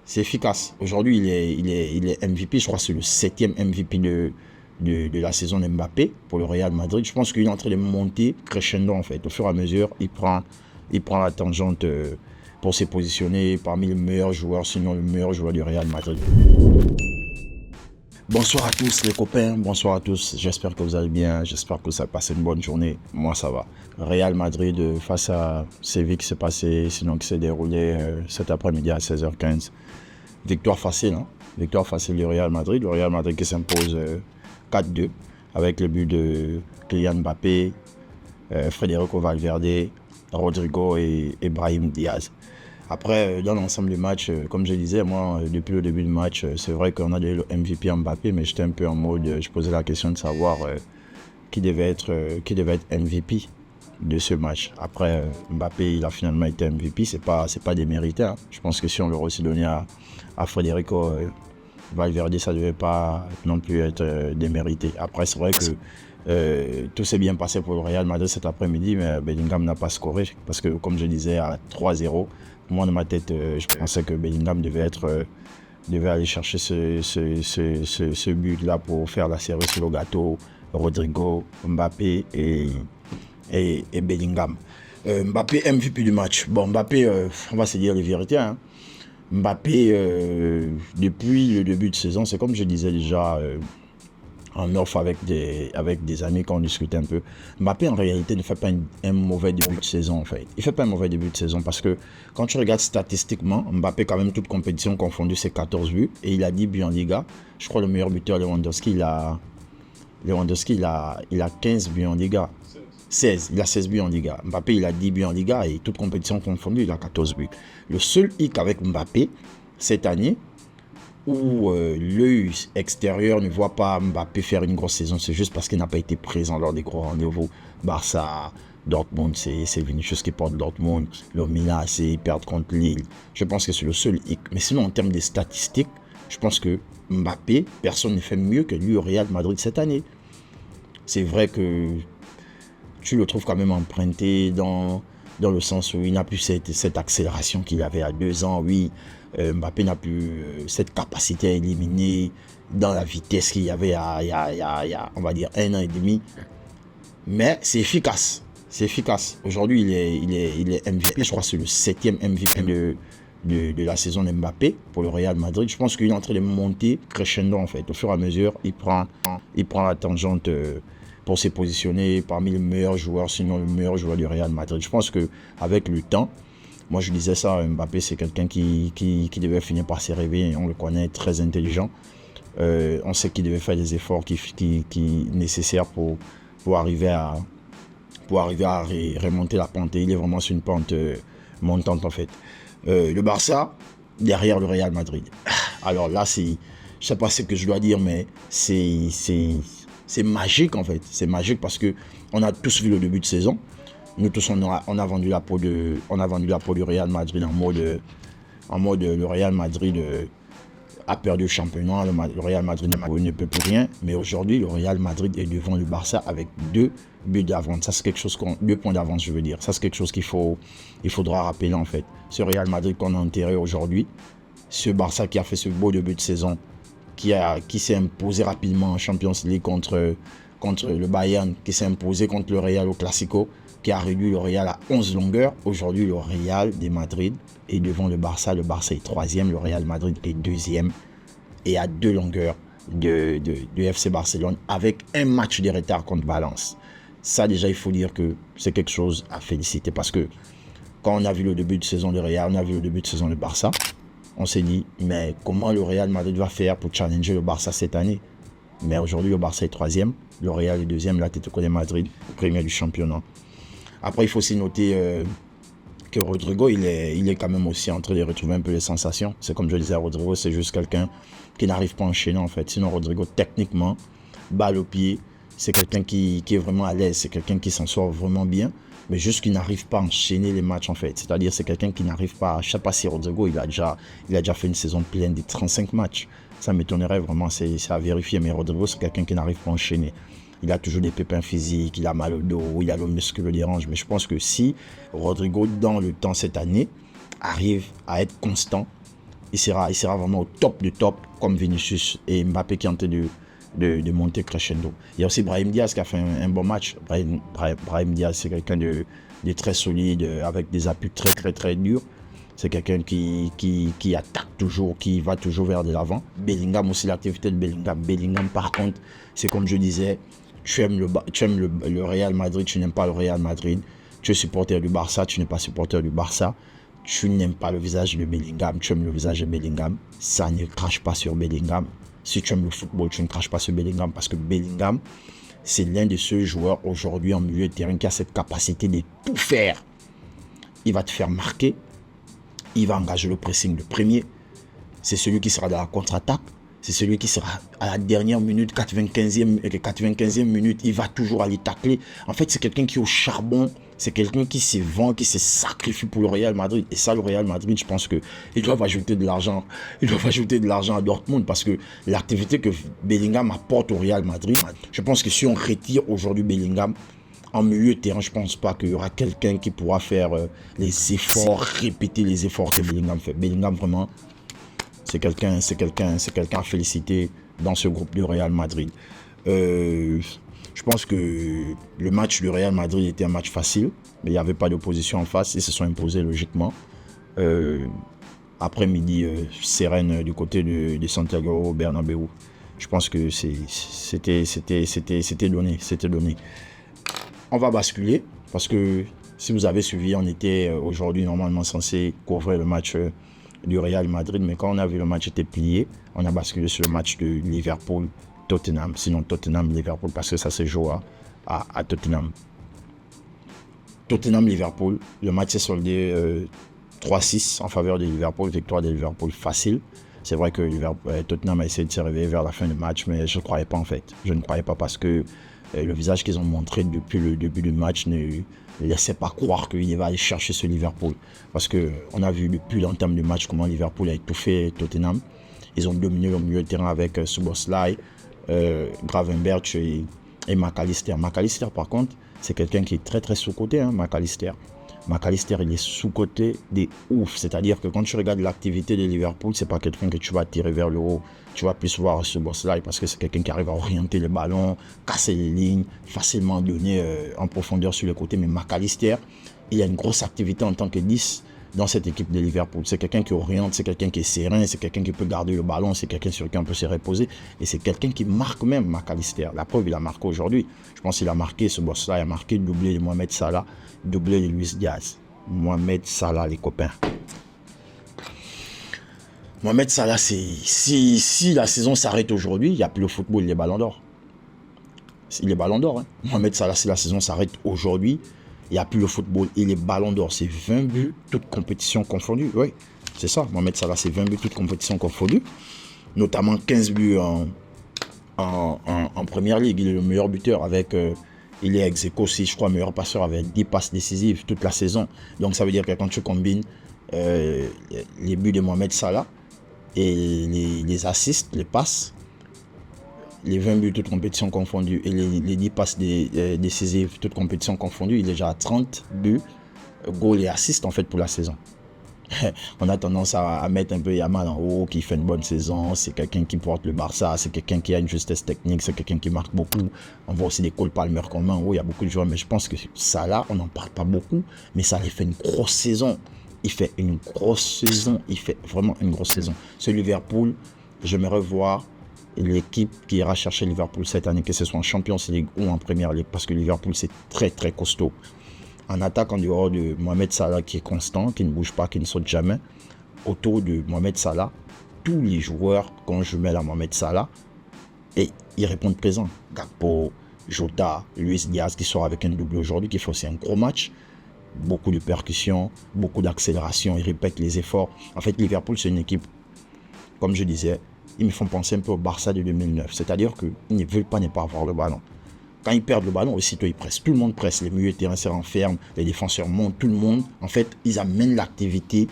c'est efficace. Aujourd'hui, il est MVP. Je crois que c'est le 7e MVP de la saison de Mbappé pour le Real Madrid. Je pense qu'il est en train de monter crescendo en fait. Au fur et à mesure, il prend la tangente pour se positionner parmi les meilleurs joueurs, sinon le meilleur joueur du Real Madrid. Bonsoir à tous les copains, bonsoir à tous, j'espère que vous allez bien, j'espère que vous avez passé une bonne journée, moi ça va. Real Madrid face à Séville qui s'est passé, sinon qui s'est déroulé cet après-midi à 16h15. Victoire facile, hein? Victoire facile du Real Madrid qui s'impose 4-2 avec le but de Kylian Mbappé, Federico Valverde, Rodrigo et Brahim Diaz. Après, dans l'ensemble du match, comme je disais, moi, depuis le début du match, c'est vrai qu'on a le MVP Mbappé, mais j'étais un peu en mode, je posais la question de savoir qui devait être MVP de ce match. Après, Mbappé, il a finalement été MVP, c'est pas démérité. Hein. Je pense que si on l'aurait aussi donné à Federico Valverde, ça devait pas non plus être démérité. Après, c'est vrai que tout s'est bien passé pour le Real Madrid cet après-midi, mais Bellingham n'a pas scoré parce que, comme je disais, à 3-0, moi, dans ma tête, je pensais que Bellingham devait aller chercher ce but-là pour faire la cerise sur le gâteau. Rodrigo, Mbappé et Bellingham. Mbappé, MVP du match. Bon, Mbappé, on va se dire les vérités. Hein. Mbappé, depuis le début de saison, c'est comme je disais déjà en off avec des amis quand on discutait un peu. Mbappé, en réalité, ne fait pas un mauvais début de saison, en fait. Il ne fait pas un mauvais début de saison parce que quand tu regardes statistiquement, Mbappé, quand même, toute compétition confondue, c'est 14 buts et il a 10 buts en Liga. Je crois que le meilleur buteur, Lewandowski, il a 15 buts en Liga. 16, il a 16 buts en Liga. Mbappé, il a 10 buts en Liga et toute compétition confondue, il a 14 buts. Le seul hic avec Mbappé, cette année, où l'œil extérieur ne voit pas Mbappé faire une grosse saison, c'est juste parce qu'il n'a pas été présent lors des gros rendez-vous. Barça, Dortmund, c'est Vinicius qui porte Dortmund. Le Milan, c'est perdre contre Lille. Je pense que c'est le seul hic. Mais sinon, en termes de statistiques, je pense que Mbappé, personne ne fait mieux que lui au Real Madrid cette année. C'est vrai que tu le trouves quand même emprunté dans le sens où il n'a plus cette accélération qu'il avait à 2 ans, oui. Mbappé n'a plus cette capacité à éliminer dans la vitesse qu'il y avait il y a, on va dire, 1 an et demi. Mais c'est efficace. C'est efficace. Aujourd'hui, il est MVP. Je crois que c'est le 7e MVP de la saison de Mbappé pour le Real Madrid. Je pense qu'il est en train de monter crescendo en fait. Au fur et à mesure, il prend la tangente pour se positionner parmi les meilleurs joueurs, sinon le meilleur joueur du Real Madrid. Je pense qu'avec le temps, moi je disais ça, Mbappé c'est quelqu'un qui devait finir par se réveiller, on le connaît, très intelligent. On sait qu'il devait faire des efforts nécessaires pour arriver à remonter la pente. Et il est vraiment sur une pente montante en fait. Le Barça, derrière le Real Madrid. Alors là, je ne sais pas ce que je dois dire, mais c'est magique en fait. C'est magique parce qu'on a tous vu le début de saison. Nous tous, on a vendu la peau du Real Madrid en mode le Real Madrid a perdu le championnat, le Real Madrid ne peut plus rien. Mais aujourd'hui, le Real Madrid est devant le Barça avec 2 buts d'avance. Ça, c'est quelque chose 2 points d'avance, je veux dire. Ça, c'est quelque chose il faudra rappeler en fait. Ce Real Madrid qu'on a enterré aujourd'hui, ce Barça qui a fait ce beau début de saison, qui s'est imposé rapidement en Champions League contre le Bayern, qui s'est imposé contre le Real au Classico, qui a réduit le Real à 11 longueurs. Aujourd'hui, le Real de Madrid est devant le Barça. Le Barça est 3e, le Real Madrid est 2e et à 2 longueurs de FC Barcelone avec un match de retard contre Valence. Ça, déjà, il faut dire que c'est quelque chose à féliciter parce que quand on a vu le début de saison du Real, on a vu le début de saison du Barça, on s'est dit, mais comment le Real Madrid va faire pour challenger le Barça cette année? Mais aujourd'hui, le Barça est 3e, le Real est 2e, l'Atlético de Madrid, premier du championnat. Après, il faut aussi noter que Rodrigo, il est quand même aussi en train de retrouver un peu les sensations. C'est comme je disais, Rodrigo, c'est juste quelqu'un qui n'arrive pas à enchaîner en fait. Sinon, Rodrigo, techniquement, balle au pied, c'est quelqu'un qui est vraiment à l'aise, c'est quelqu'un qui s'en sort vraiment bien. Mais juste qu'il n'arrive pas à enchaîner les matchs en fait. C'est-à-dire c'est quelqu'un qui n'arrive pas, je ne sais pas si Rodrigo, il a déjà fait une saison pleine de 35 matchs. Ça m'étonnerait vraiment, c'est à vérifier. Mais Rodrigo, c'est quelqu'un qui n'arrive pas à enchaîner. Il a toujours des pépins physiques, il a mal au dos, il a le muscle le dérange. Mais je pense que si Rodrigo, dans le temps cette année, arrive à être constant, il sera vraiment au top du top, comme Vinicius et Mbappé qui est en train de monter crescendo. Il y a aussi Brahim Diaz qui a fait un bon match. Brahim Diaz, c'est quelqu'un de très solide, avec des appuis très très très durs. C'est quelqu'un qui attaque toujours, qui va toujours vers de l'avant. Bellingham aussi, l'activité de Bellingham. Bellingham, par contre, c'est comme je disais, tu aimes le Real Madrid, tu n'aimes pas le Real Madrid. Tu es supporter du Barça, tu n'es pas supporter du Barça. Tu n'aimes pas le visage de Bellingham, tu aimes le visage de Bellingham. Ça ne crache pas sur Bellingham. Si tu aimes le football, tu ne craches pas sur Bellingham, parce que Bellingham, c'est l'un de ceux joueurs aujourd'hui en milieu de terrain qui a cette capacité de tout faire. Il va te faire marquer. Il va engager le pressing le premier. C'est celui qui sera dans la contre-attaque. C'est celui qui sera à la dernière minute, 95e minute. Il va toujours aller tacler. En fait, c'est quelqu'un qui est au charbon. C'est quelqu'un qui se vend, qui se sacrifie pour le Real Madrid. Et ça, le Real Madrid, je pense qu'ils doivent ajouter de l'argent. Ils doivent ajouter de l'argent à Dortmund, parce que l'activité que Bellingham apporte au Real Madrid, je pense que si on retire aujourd'hui Bellingham, en milieu de terrain, je ne pense pas qu'il y aura quelqu'un qui pourra faire les efforts, répéter les efforts que Bellingham fait. Bellingham, vraiment, c'est quelqu'un à féliciter dans ce groupe du Real Madrid. Je pense que le match du Real Madrid était un match facile, mais il n'y avait pas d'opposition en face. Ils se sont imposés logiquement. Après-midi sereine du côté de Santiago Bernabéu. Je pense que c'était donné. On va basculer, parce que si vous avez suivi, on était aujourd'hui normalement censé couvrir le match du Real Madrid, mais quand on a vu le match était plié, on a basculé sur le match de Liverpool-Tottenham, sinon Tottenham-Liverpool, parce que ça se joue à Tottenham. Tottenham-Liverpool, le match s'est soldé 3-6 en faveur de Liverpool, victoire de Liverpool facile. C'est vrai que Tottenham a essayé de se réveiller vers la fin du match, mais je ne croyais pas en fait. Je ne croyais pas, parce que le visage qu'ils ont montré depuis le début du match ne laissait pas croire qu'il va aller chercher ce Liverpool. Parce qu'on a vu depuis l'entame du match comment Liverpool a étouffé Tottenham. Ils ont dominé le milieu de terrain avec Szoboszlai, Gravenberch et McAllister. McAllister, par contre, c'est quelqu'un qui est très très sous-coté, hein, McAllister, il est sous-coté des ouf. C'est-à-dire que quand tu regardes l'activité de Liverpool, c'est pas quelqu'un que tu vas tirer vers le haut. Tu vas plus voir ce boss-là, parce que c'est quelqu'un qui arrive à orienter le ballon, casser les lignes, facilement donner en profondeur sur les côtés. Mais McAllister, il a une grosse activité en tant que 10 dans cette équipe de Liverpool. C'est quelqu'un qui oriente, c'est quelqu'un qui est serein, c'est quelqu'un qui peut garder le ballon, c'est quelqu'un sur qui on peut se reposer. Et c'est quelqu'un qui marque même, McAllister. La preuve, il a marqué aujourd'hui. Je pense qu'il a marqué, ce boss-là, il a marqué le doublé de Mohamed Salah, doublé de Luis Diaz. Mohamed Salah, les copains. Mohamed Salah, si la saison s'arrête aujourd'hui, il n'y a plus le football, il est ballon d'or. Il est ballon d'or. Hein. Mohamed Salah, si la saison s'arrête aujourd'hui, il n'y a plus le football, il est ballon d'or. C'est 20 buts, toutes compétitions confondues. Oui, c'est ça. Mohamed Salah, c'est 20 buts, toutes compétitions confondues. Notamment 15 buts en première ligue. Il est le meilleur buteur avec... il est ex aequo aussi, je crois, meilleur passeur avec 10 passes décisives toute la saison. Donc ça veut dire que quand tu combines les buts de Mohamed Salah et les assists, les passes, les 20 buts toutes compétitions confondues et les 10 passes décisives toutes compétitions confondues, il est déjà à 30 buts, goals et assists en fait pour la saison. On a tendance à mettre un peu Yamal en haut, qui fait une bonne saison, c'est quelqu'un qui porte le Barça, c'est quelqu'un qui a une justesse technique, c'est quelqu'un qui marque beaucoup. On voit aussi des Cole Palmer comme en haut, il y a beaucoup de joueurs, mais je pense que ça là, on n'en parle pas beaucoup, mais ça il fait une grosse saison. Il fait vraiment une grosse saison. Ce Liverpool, j'aimerais voir l'équipe qui ira chercher Liverpool cette année, que ce soit en Champions League ou en Premier League, parce que Liverpool c'est très très costaud. En attaque, en dehors de Mohamed Salah qui est constant, qui ne bouge pas, qui ne saute jamais, autour de Mohamed Salah, tous les joueurs, quand je mets la Mohamed Salah, et ils répondent présent. Gakpo, Jota, Luis Diaz qui sort avec un double aujourd'hui, qui fait aussi un gros match. Beaucoup de percussions, beaucoup d'accélération, ils répètent les efforts. En fait, Liverpool, c'est une équipe, comme je disais, ils me font penser un peu au Barça de 2009. C'est-à-dire qu'ils ne veulent pas ne pas avoir le ballon. Quand ils perdent le ballon, aussitôt ils pressent. Tout le monde presse. Les milieux de terrain se renferment, les défenseurs montent, tout le monde. En fait, ils amènent l'activité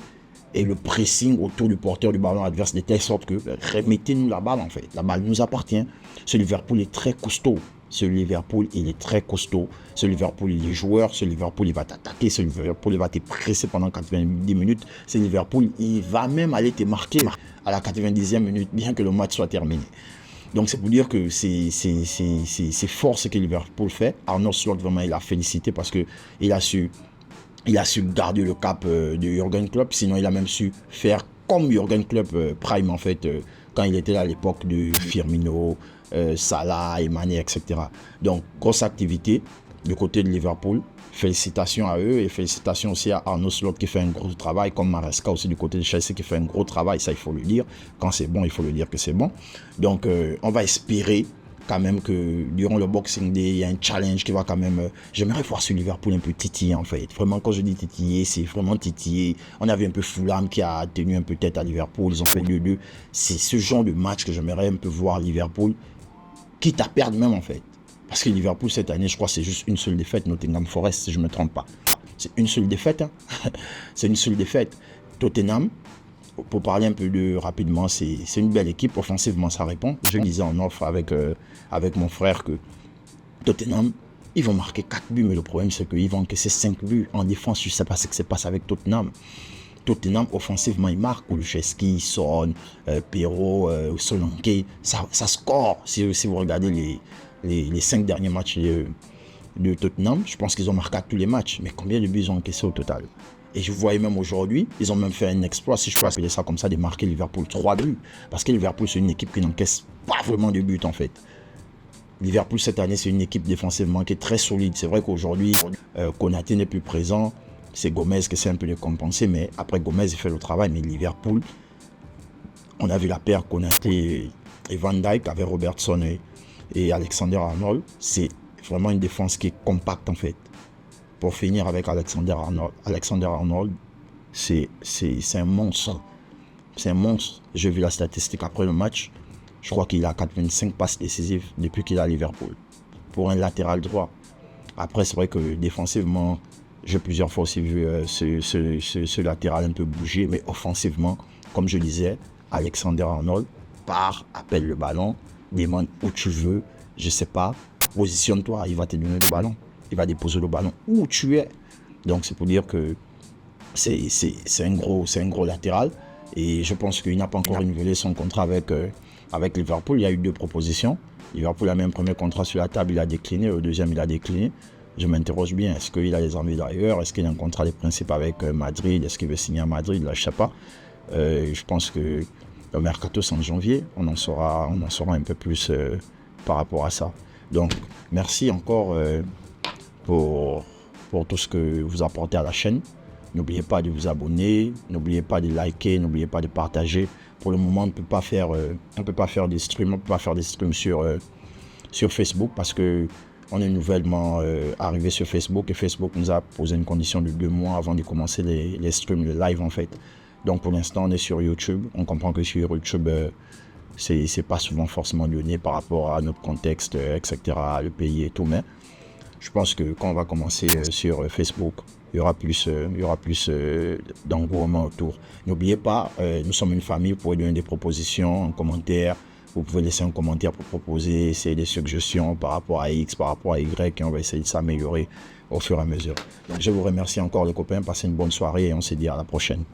et le pressing autour du porteur du ballon adverse de telle sorte que remettez-nous la balle en fait. La balle nous appartient. Ce Liverpool est très costaud. Ce Liverpool, il est très costaud. Ce Liverpool, il est joueur. Ce Liverpool, il va t'attaquer. Ce Liverpool, il va te presser pendant 90 minutes. Ce Liverpool, il va même aller te marquer à la 90e minute, bien que le match soit terminé. Donc, c'est pour dire que c'est fort ce que Liverpool fait. Arne Slot, vraiment, il a félicité parce qu'il a su garder le cap de Jürgen Klopp. Sinon, il a même su faire comme Jürgen Klopp Prime, en fait, quand il était là à l'époque de Firmino, Salah, Mané, etc. Donc, grosse activité du côté de Liverpool. Félicitations à eux et félicitations aussi à Arne Slot qui fait un gros travail, comme Maresca aussi du côté de Chelsea qui fait un gros travail. Ça, il faut le dire. Quand c'est bon, il faut le dire que c'est bon. Donc, on va espérer quand même que durant le Boxing Day, il y a un challenge qui va quand même... j'aimerais voir ce Liverpool un peu titiller, en fait. Vraiment, quand je dis titiller, c'est vraiment titiller. On avait un peu Fulham qui a tenu un peu tête à Liverpool. Ils ont fait 2-2. C'est ce genre de match que j'aimerais un peu voir Liverpool, quitte à perdre même, en fait. Parce que Liverpool, cette année, je crois que c'est juste une seule défaite, Nottingham Forest, si je ne me trompe pas. C'est une seule défaite. Hein. C'est une seule défaite. Tottenham, pour parler un peu rapidement, c'est une belle équipe. Offensivement, ça répond. Je disais en offre avec mon frère que Tottenham, ils vont marquer 4 buts, mais le problème, c'est qu'ils vont encaisser 5 buts en défense. Je ne sais pas ce qui se passe avec Tottenham. Tottenham, offensivement, il marque. Kulusevski, Son, Perrault, Solanke, ça score. Si vous regardez les 5 derniers matchs de Tottenham, je pense qu'ils ont marqué à tous les matchs. Mais combien de buts ils ont encaissé au total? Et je voyais même aujourd'hui, ils ont même fait un exploit, si je peux appeler ça comme ça, de marquer Liverpool 3 buts. Parce que Liverpool, c'est une équipe qui n'encaisse pas vraiment de buts en fait. Liverpool, cette année, c'est une équipe défensivement qui est très solide. C'est vrai qu'aujourd'hui, Konaté n'est plus présent. C'est Gomez qui essaie un peu de compenser. Mais après, Gomez, il fait le travail. Mais Liverpool, on a vu la paire Konaté et Van Dijk avec Robertson et Alexander-Arnold. C'est vraiment une défense qui est compacte en fait. Pour finir avec Alexander-Arnold, c'est un monstre. C'est un monstre. J'ai vu la statistique après le match. Je crois qu'il a 85 passes décisives depuis qu'il est à Liverpool. Pour un latéral droit. Après, c'est vrai que défensivement, j'ai plusieurs fois aussi vu ce latéral un peu bouger. Mais offensivement, comme je disais, Alexander-Arnold part, appelle le ballon, demande où tu veux, je sais pas, positionne-toi, il va te donner le ballon. Il va déposer le ballon où tu es. Donc, c'est pour dire que c'est un gros latéral. Et je pense qu'il n'a pas encore renouvelé son contrat avec Liverpool. Il y a eu 2 propositions. Liverpool a mis un premier contrat sur la table, il a décliné. Le deuxième, il a décliné. Je m'interroge bien. Est-ce qu'il a les envies d'ailleurs? Est-ce qu'il a un contrat de principe avec Madrid? Est-ce qu'il veut signer à Madrid? Là, je ne sais pas. Je pense que le mercato, c'est en janvier. On en saura un peu plus par rapport à ça. Donc, merci encore pour tout ce que vous apportez à la chaîne. N'oubliez pas de vous abonner, n'oubliez pas de liker, n'oubliez pas de partager. Pour le moment, on ne peut pas faire des streams, sur Facebook parce que on est nouvellement arrivé sur Facebook et Facebook nous a posé une condition de 2 mois avant de commencer les streams, le live en fait. Donc pour l'instant, on est sur YouTube. On comprend que sur YouTube, c'est pas souvent forcément donné par rapport à notre contexte, etc., le pays et tout, mais je pense que quand on va commencer sur Facebook, il y aura plus d'engouement autour. N'oubliez pas, nous sommes une famille, vous pouvez donner des propositions en commentaire, vous pouvez laisser un commentaire pour proposer, essayer des suggestions par rapport à X, par rapport à Y, et on va essayer de s'améliorer au fur et à mesure. Donc, je vous remercie encore les copains, passez une bonne soirée et on se dit à la prochaine.